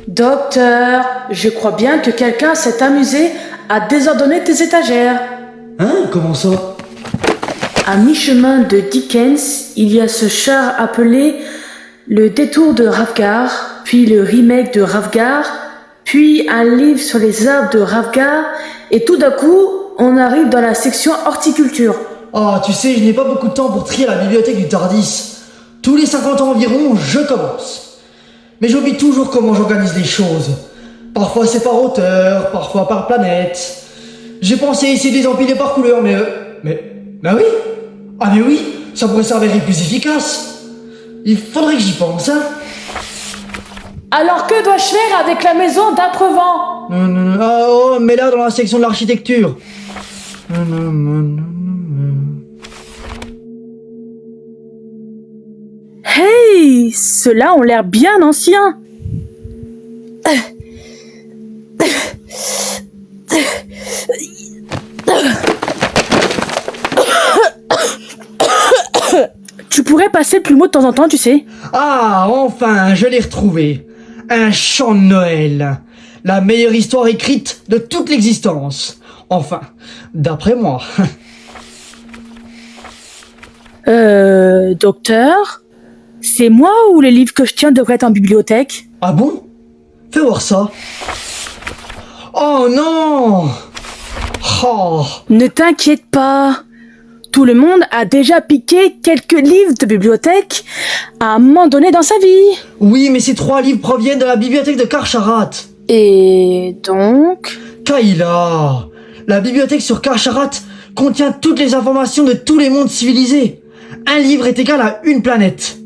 Docteur, je crois bien que quelqu'un s'est amusé à désordonner tes étagères. Hein? Comment ça? À mi-chemin de Dickens, il y a ce char appelé Le Détour de Ravgard, puis le remake de Ravgard, puis un livre sur les arbres de Ravgard, et tout d'un coup, on arrive dans la section horticulture. Ah, tu sais, je n'ai pas beaucoup de temps pour trier la bibliothèque du Tardis. Tous les 50 ans environ, je commence. Mais j'oublie toujours comment j'organise les choses. Parfois c'est par auteur, parfois par planète. J'ai pensé essayer de les empiler par couleur, mais oui. Ah mais oui, ça pourrait s'avérer plus efficace. Il faudrait que j'y pense, hein. Alors que dois-je faire avec la maison d'Aprevent? Ah oh, mais là dans la section de l'architecture. Hey, ceux-là ont l'air bien anciens. Tu pourrais passer le plumeau de temps en temps, tu sais. Ah, enfin, je l'ai retrouvé. Un chant de Noël. La meilleure histoire écrite de toute l'existence. Enfin, d'après moi. Docteur, c'est moi ou les livres que je tiens devraient être en bibliothèque? Ah bon? Fais voir ça. Oh non! Oh. Ne t'inquiète pas. Tout le monde a déjà piqué quelques livres de bibliothèque à un moment donné dans sa vie. Oui, mais ces 3 livres proviennent de la bibliothèque de Karcharat. Et donc? Kayla, la bibliothèque sur Karcharat contient toutes les informations de tous les mondes civilisés. Un livre est égal à une planète.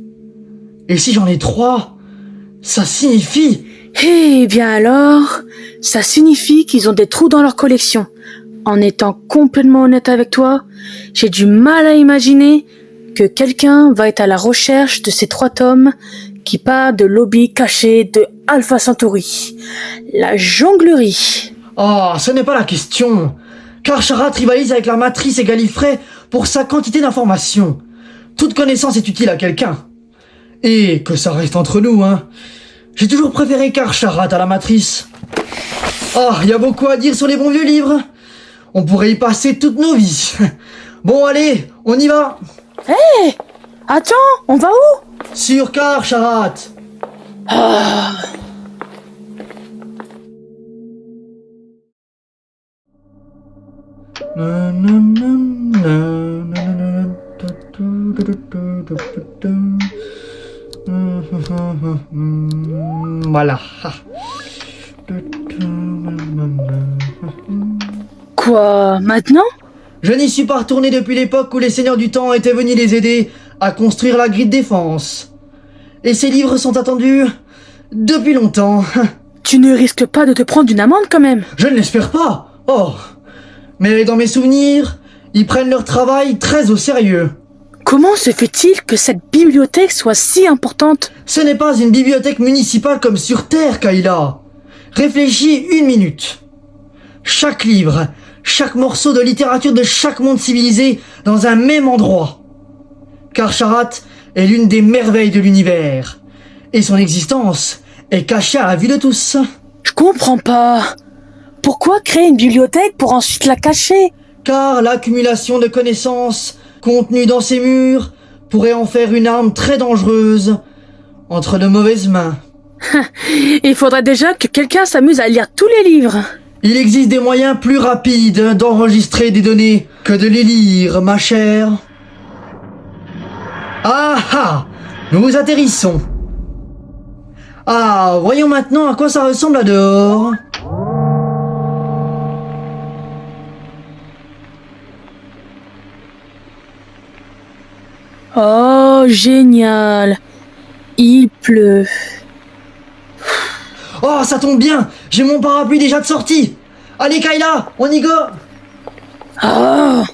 Et si j'en ai 3, ça signifie... Eh bien alors, ça signifie qu'ils ont des trous dans leur collection. En étant complètement honnête avec toi, j'ai du mal à imaginer que quelqu'un va être à la recherche de ces 3 tomes qui parlent de lobby caché de Alpha Centauri. La jonglerie. Ah, ce n'est pas la question. Karcharat rivalise avec la matrice et Gallifrey pour sa quantité d'informations. Toute connaissance est utile à quelqu'un. Et que ça reste entre nous, hein. J'ai toujours préféré Karcharat à la matrice. Ah, il y a beaucoup à dire sur les bons vieux livres. On pourrait y passer toutes nos vies. Bon, allez, on y va. Hé, attends, on va où? Sur Karcharat. Ah. Voilà. Quoi, maintenant? Je n'y suis pas retourné depuis l'époque où les seigneurs du temps étaient venus les aider à construire la grille de défense. Et ces livres sont attendus depuis longtemps. Tu ne risques pas de te prendre une amende quand même? Je ne l'espère pas. Oh. Mais dans mes souvenirs, ils prennent leur travail très au sérieux. Comment se fait-il que cette bibliothèque soit si importante? Ce n'est pas une bibliothèque municipale comme sur Terre, Kayla. Réfléchis 1 minute. Chaque livre, chaque morceau de littérature de chaque monde civilisé dans un même endroit. Karcharat est l'une des merveilles de l'univers. Et son existence est cachée à la vue de tous. Je comprends pas. Pourquoi créer une bibliothèque pour ensuite la cacher? Car l'accumulation de connaissances contenues dans ces murs pourrait en faire une arme très dangereuse entre de mauvaises mains. Il faudrait déjà que quelqu'un s'amuse à lire tous les livres. Il existe des moyens plus rapides d'enregistrer des données que de les lire, ma chère. Ah ah! Nous atterrissons. Ah, voyons maintenant à quoi ça ressemble là dehors. Oh, génial. Il pleut. Oh, ça tombe bien. J'ai mon parapluie déjà de sortie. Allez, Kayla, on y go. Oh.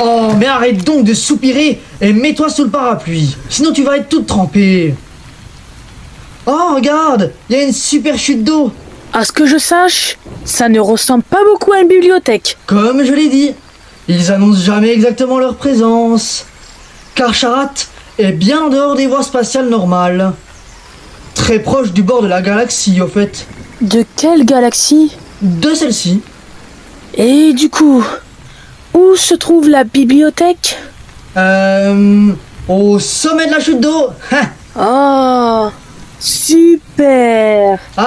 Oh, mais arrête donc de soupirer et mets-toi sous le parapluie. Sinon tu vas être toute trempée. Oh, regarde, il y a une super chute d'eau. À ce que je sache, ça ne ressemble pas beaucoup à une bibliothèque. Comme je l'ai dit, ils annoncent jamais exactement leur présence. Car Charat est bien en dehors des voies spatiales normales. Très proche du bord de la galaxie, au fait. De quelle galaxie? De celle-ci. Et du coup, où se trouve la bibliothèque? Au sommet de la chute d'eau. Oh, super! Ah